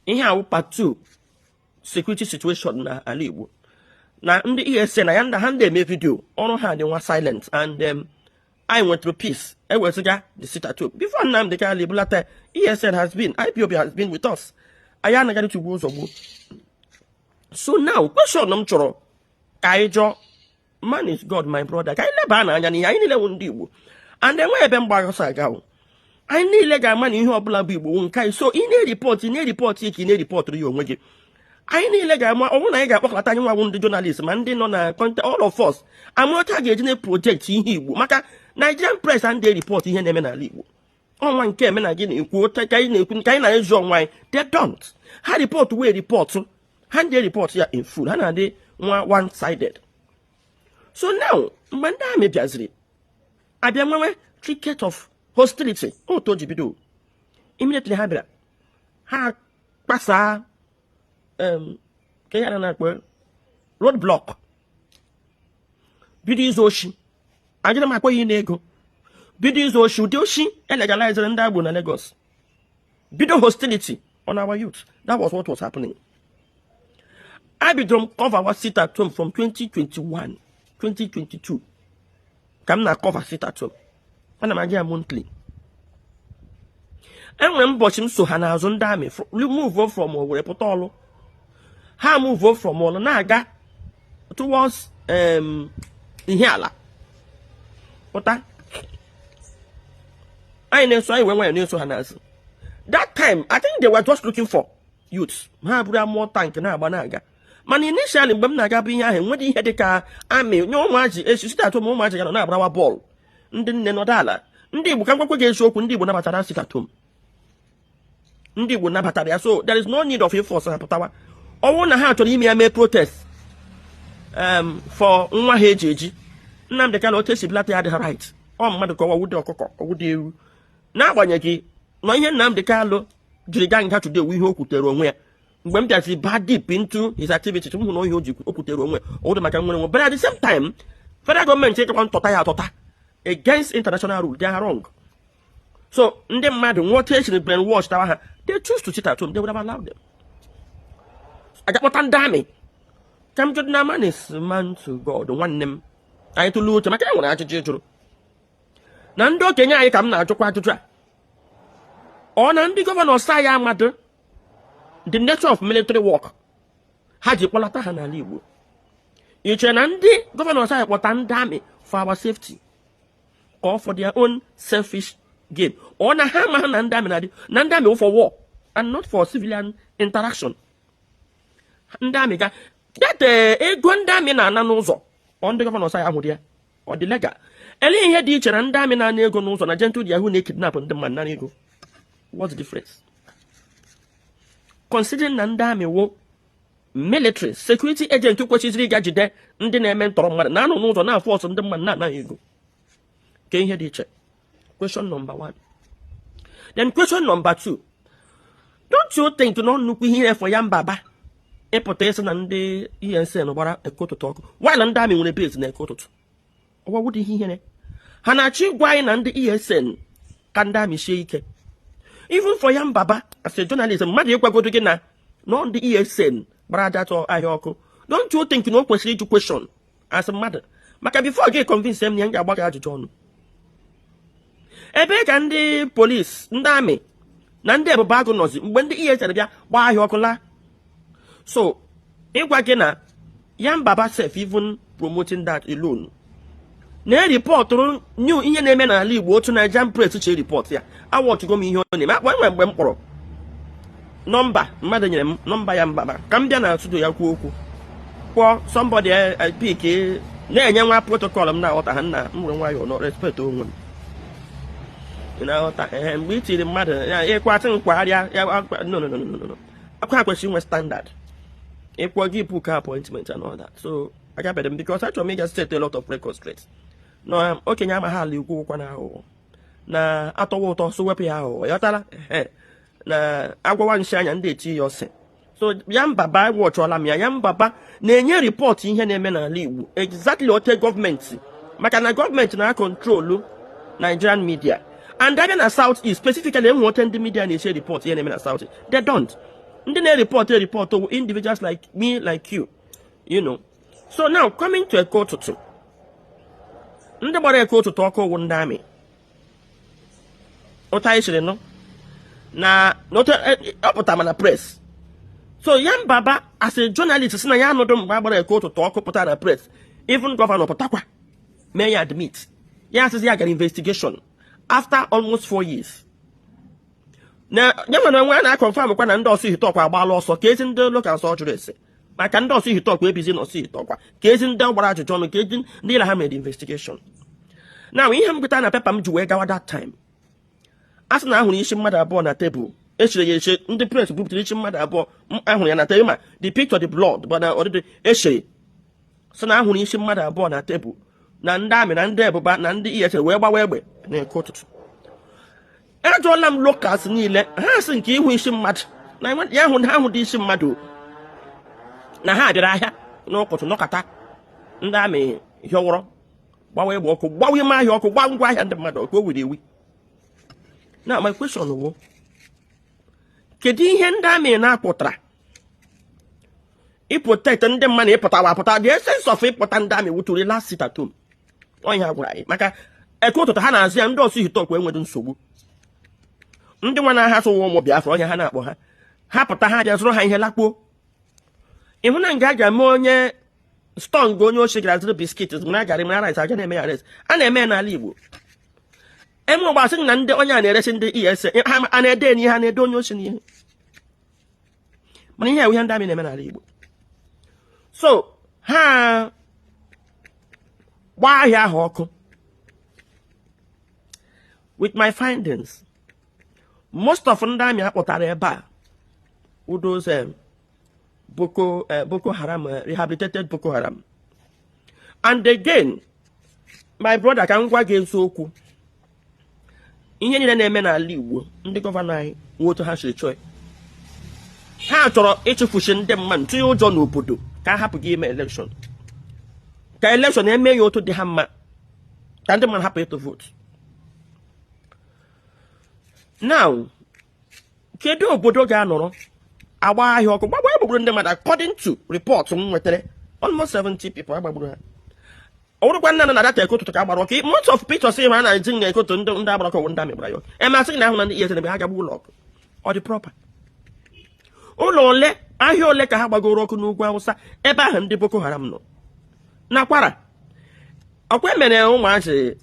ihe a part 2 security situation na ala Igbo na ndị ESN na ya nda ha na-eme video ọrụ ha dị nwa silent and I went through peace. I was the sit-at-home. Before now, the Kalibulata, ESN has been, Ipob has been with us. I am going to go. So now, question choro. Kaijo, man is God, my brother. Kailabana, and I need a Ndi. And then where Bemba I need legal money in your blood. So in a report, in a report to you. I need legal money. Oh, I got what I want the journalism and then on a contact all of us. I'm not targeting a project in here. Maka Nigerian press and they report in here. On one came and again in quote, why they don't. How report where report, and they report here in full, and they one sided. So now, Mandame Jazri, I be a cricket of hostility. Oh, told you do. Immediately, Habra. Ha, Passa. Roadblock. Bidizo Oshi. I didn't make way in ego. Bidizo Oshi, and legalize and Igbo na Lagos. Bido hostility on our youth. That was what was happening. I began cover our sit at home from 2021, 2022. Come now cover sit at home. And I'm again monthly. And when Boshim so Hana Zondame, remove from our repotolo. How move from all Naga towards Ihiala. What I know so I went where I knew so Hanas. That time I think they were just looking for youths. Habra more tank na banaga. Man initially Bamnaga being him when he had a car, I mean no magic as you start to more magic on our ball. Ndi Nodala. Ndi Bukanko against so Kundi would never sit at home. Ndi would never tell so there is no need of you for Sapatawa. I want to have to leave me a protest for Nwaheji. Nam the Kalo Tessie Black had the right. Oh, Madako would would you now when you no Nam the Kalo Juligan had to do we hope to where when does he bad deep into his activity to know you put the wrong way all the Macan, but at the same time, federal government take on Tota against international rule, they are wrong. So, in them matter what takes the brainwashed, they choose to sit at home, they would have allowed them. I got what I'm damning. Come to the man is man to God, one name. I to lose to my camera. Nando Kenya, I come now to quite to try. On the governor Saya matter, the nature of military work. Haji Polata Hana Libu. Each and Andy, Governor Saya, what I'm damning for our safety or for their own selfish gain. On a hammer and damning, Nandami for war and not for civilian interaction. Ndamiga that Gwandami na Nanuzo on the governor say Amudia or the lega. Eli here teacher and Damina Nego knows on a gentle Yahoo kidnap on the man Nanego. What's the difference? Considering Nandami wo military security agent took what is regarded in the name of Nano knows on our force on the man Nanego. Can you hear teacher? Question number 1. Then question number 2. Don't you think to not look here for young Baba? A potato and the ESN or a coat to talk. While I'm damning when a base in a coat. What would he hear? Hanachi wine and the ESN can damn shake. Even for young Baba, as a journalist, Madio go together, not the ESN, brother or Ayoko. Don't you think you know question to question as a mother? Maka before I get convinced them young about to John. A beg and the police, Ndame, Nande Bagonos, when the ESN, why Yokola? So, Iwagena, young Baba self even promoting that alone. Ne report new in name and leave what to Nigerian press to report here. I want to go me your name. One number, Madam, number young Baba. Come down to the Yakuku. For somebody I pick a young protocol now, Hannah, why you're not respect to women. You know, and we see the matter. No. I can't question my standard. It will give book appointment and all that. So I got them because I told me just set a lot of records straight. No, okay, I'm a hardly go now. Na ato water so wepe how yatala na agwa wan shanya ndị eti yose. So yam baba watch all amia yam baba na enye report ihe na eme na ala Igbo exactly what the government maka na government na control Nigerian media and that na South East specifically what the media na share report ihe na eme na South East. They don't. report individuals like me, like you, you know. So now coming to a court to ndị gbara eke ụtụtụ ọkụ wụ ndị amị ụta isiri no na ọpụta na press. So Yan Baba as a journalist si na ya anọdụ mgbe agbara eke ụtụtụ ọkụ pụta na press, even governor pụtakwa may ya admit ya asịsị ya gara investigation after almost 4 years. Na ya mana nwa na confirm kwa na ndị ọsụ hitọkwa agbaala ọsọ ka ezi ndị local surgery ese maka ndị ọsụ hitọkwa ebizi na ọsụ hitọkwa ka ezi ndị gbara ajụjụ ọnụ ka ezi ndị ila ha made investigation. Now ihe m gụta na pepa m ji wee gawa that time, a sị na ahụrụ isi mmadụ abụọ na tebụl echere ya eche, ndị press buputere isi mmadụ abụọ ahụrụ ya na tebụl, ma the picture the blood but na ọdịdị echere sị na ahụrụ isi mmadụ abụọ na tebụl na ndị amị na ndị ebụba na ndị ESL wee gbawa egbe na-eke ụtụtụ. Ajụọla m locals niile, ha sị nke ihu isi mmadụ na ya ahụ dị isi mmadụ na ha bịara ahịa n'ụkụtụ nọkọta ndị amị hịọwụrọ gbawa egbe ọkụ, gbawa ime ahịa ọkụ, gba ngwa ahịa ndị mmadụ ọkụ o wiri ewi. Now my question wo, kedu ihe ndị amị na-akpụtara ịprotect ndị mmadụ ịpụtawa apụta? The essence of ịpụta ndị amị wuturi last sit at home onye ha gwara anyị maka eke ụtụtụ ha na-azụ ya ndị ọsụ hitọkwa enweghị nsogbu. Ndị nwa na-aha sụ ụmụ Biafra onye ha na-akpọ ha pụta ha bịa zụrụ ha ihe lakpuo. Ịhụ na nga ga-eme onye stong onye ochi gara zụrụ biskit na agara m rice aja na-eme ya res a na-eme n'ala Igbo. Eme ọgbasị na ndị onye a na-eresi ndị ESA a na-ede n'ihe a na-ede onye ochi n'ihe, mana ihe ewu ihe ndị amị na-eme n'ala Igbo. So ha gbaa ahịa ahụ ọkụ. With my findings, most of ndị amị akpọtara ebe a those Boko Haram, rehabilitated Boko Haram. And again, my brother can gwa gị eziokwu, ihe niile na-eme n'ala Igbo ndị gọvanọ anyị nwotu ha siri chọọ ha chọrọ ịchụfuchi ndị mmadụ tụnye ụjọ n'obodo ka hapụ gị ime election, ka election eme ya otu dị ha mma ka ndị mmadụ hapụ ịtụ vote. Now kedu obodo ga-anọrọ agba ahịa ọkụ gbagba egbugburu ndị mmadụ? According to report m nwetara, almost 70 people agbagburu ha. Ọwụrụkwa nna na data ekoto ka agbara ọkụ. Most of pictures ha na-eji na ekoto ndị agbara ọkụ ndị amị gbara ya. Emasị na ahụ na ndị ESN ebe ha gagbu ụlọ ọkụ ọ dị proper. Ụlọ ole ahịa ole ka ha gbagoro ọkụ n'ugwu Awụsa ebe ahụ ndị Boko Haram nọ na Kwara? Ọkwa emere ụmụazị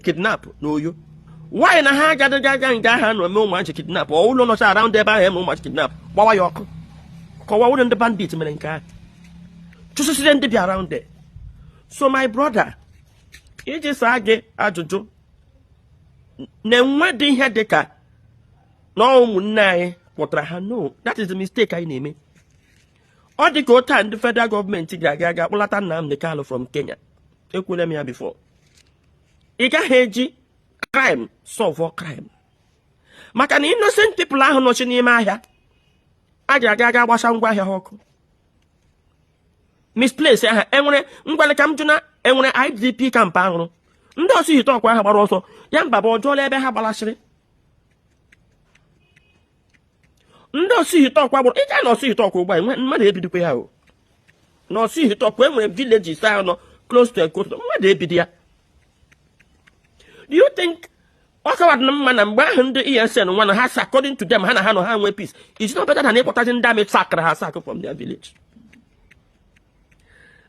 kidnap n'Oyo. Why na ha agaga nga ha nọ eme ụmụazị kidnap ọ ụlọ nọcha around ebe ahụ eme ụmụazị kidnap gbawa ya ọkụ? Kọwa ụlọ ndị bandit mere nke ahụ chụsịsịrị ndị bi around there. So my brother, iji saa gị ajụjụ na enwe dị ihe dị ka na ụmụnne anyị kpọtara ha, no, that is the mistake anyị na-eme. Ọ dị ka ụta ndị federal gọọmenti ga-aga kpọlata Nnamdi Kanu from Kenya. Ekwule m ya before. Ị gaghị eji crime solve crime maka na innocent people ahụ nọchi n'ime ahịa a ga-aga gbasa ngwa ahịa ha ọkụ. Misplace aha enwere ngwale ka m jụna enwere IDP camp ahụrụ ndị ọsụ hitọkwa ahụ gbara ọsọ ya mba bụ ọjọọ ebe ha gbalasịrị. Ndị ọsụ hitọkwa gbara ịga na ọsụ hitọkwa ugbu a mmadụ ebidokwa ya o. Na ọsụ hitọkwa enwere villages ahụ nọ close to Ekoto mmadụ ebido ya. Do you think ọkawadị na mma na mgbe ahụ ndị ESN nwa na ha according to them ha na ha nọ ha nwee peace? It's not better than ịkpọtazi ndị amị sakara ha sak from their village.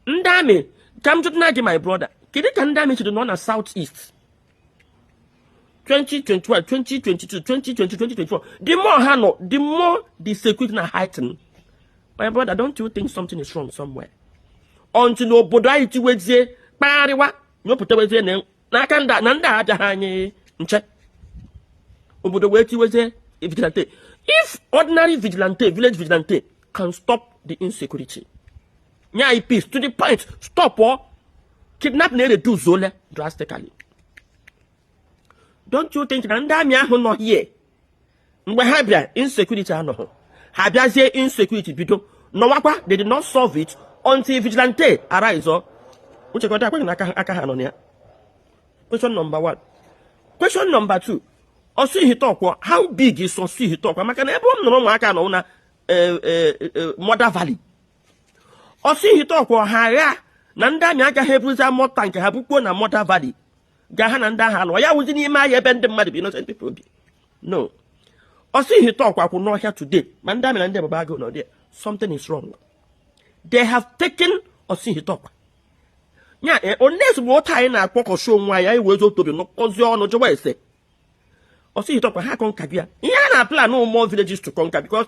Ndị amị ka m jụtụ na gị my brother, kedu ka ndị amị chịrị nọ na South East 2021, 2022, 2020, 2024? The more ha nọ, the more the security na heighten. My brother, don't you think something is wrong somewhere? Until obodo anyị tiwezie kparịwa nyopụtawezie n'aka na ndị aja ha anyị nche obodo wee tiwezie vigilante. If ordinary vigilante, village vigilante can stop the insecurity, nyai peace to the point, stop or kidnap na reduce ole drastically. Don't you think na ndị amị ahụ nọ here mgbe ha bịa insecurity anọghị, ha bịazie insecurity bido nọwakwa, they did not solve it until vigilante arise uchekọta akwaghị na aka ha nọ na ya. Question number 1. Question number 2. Osu Hitokwa, how big is Osu Hitokwa? Maka na ebe m nọrọ ụmụaka nọ na Mother Valley. Or see he talk or higher. Nanda Nyaga Hebrews more tank have put na Mother Valley. Gahan and Dahan, why was in my bend the muddy innocent people? No. Or see he talk, I could not hear today. Mandam and Debago, no, there. Something is wrong. They have taken or see he talk. Yeah, unless what I na or show why I was to be no cause your no joy say. Or see he talk, how can Kabia? Yeah, plan no more villages to conquer because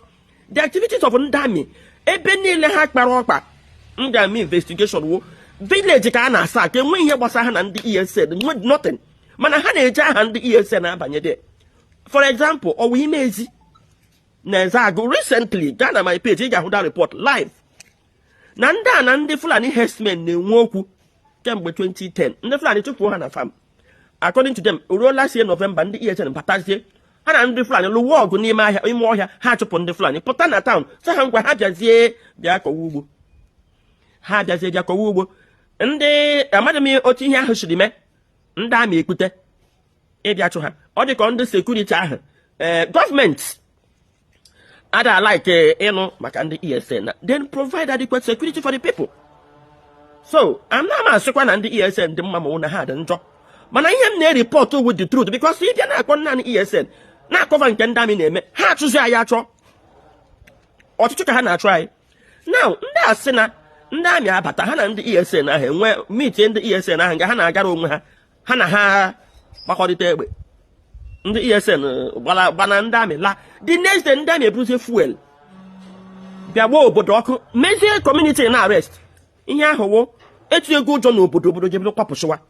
the activities of Ndami, Ebeni Lehak Baropa, Ndami investigation, village can sack, and when he was a hand and the ear said, nothing. Manahane Jahan the ear said, Abanyade. For example, or we may see Nezago recently, Ghana my page, Yahuda report live. Nanda and the Fulani herdsmen in Woku, December 2010, and the Fulani took 400 farm. According to them, last year November, and the years and Patasia, and the Fulani, the war, near my more hatch upon the Fulani, Potana town, Sahangwa Hajazie, Jacobu. Hajazie Jacobu, and the Amadame Otinia Hushime, and Dami Kute, Ediachuha, or the con the security government. Other like Macandi ESN, then provide adequate security for the people. So I'm not a second and the ESN, the Mamma had and drop. But I am near report with the truth because if you're not going to ESN, not covering Kendami name, how to say Ayatro or to Chukahana try. Now, that's Sena, Ndamia, but Hana and the ESN, where meeting the ESN and Hana Garum Hana Mahodite. The ESN, Banandami, la. The next day, Ndami produce fuel. There were Bodoko, major community in arrest. In Yahowo, it's a good John Obodo.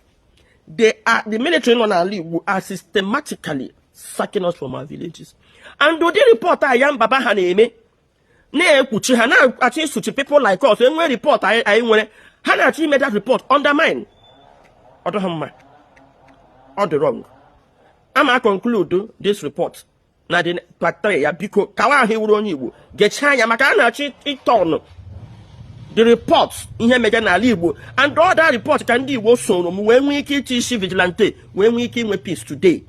They are the military on our leave are systematically sacking us from our villages. And do the report I am Baba Haneme? Ne Kuchihana actually to people like us, and when report I want Hana actually made that report undermine. Or the wrong. I'ma conclude this report. Na the patria because Kawa he would only get China Makana it on the reports in here Megana Libu and all that report can be also when we kill vigilante, when we kill with peace today.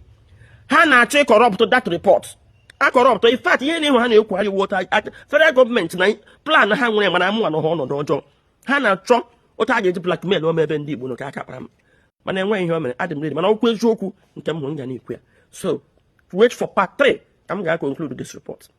Hana check corrupt that report. I corrupt in fact anyone who quality water at federal government plan hang when I'm one on dojo. Hana chop or target blackmail or maybe Ndi Igbo no Kakapam. But then when you Adam read, man, I'll joke in terms of so wait for part 3. I'm going to conclude this report.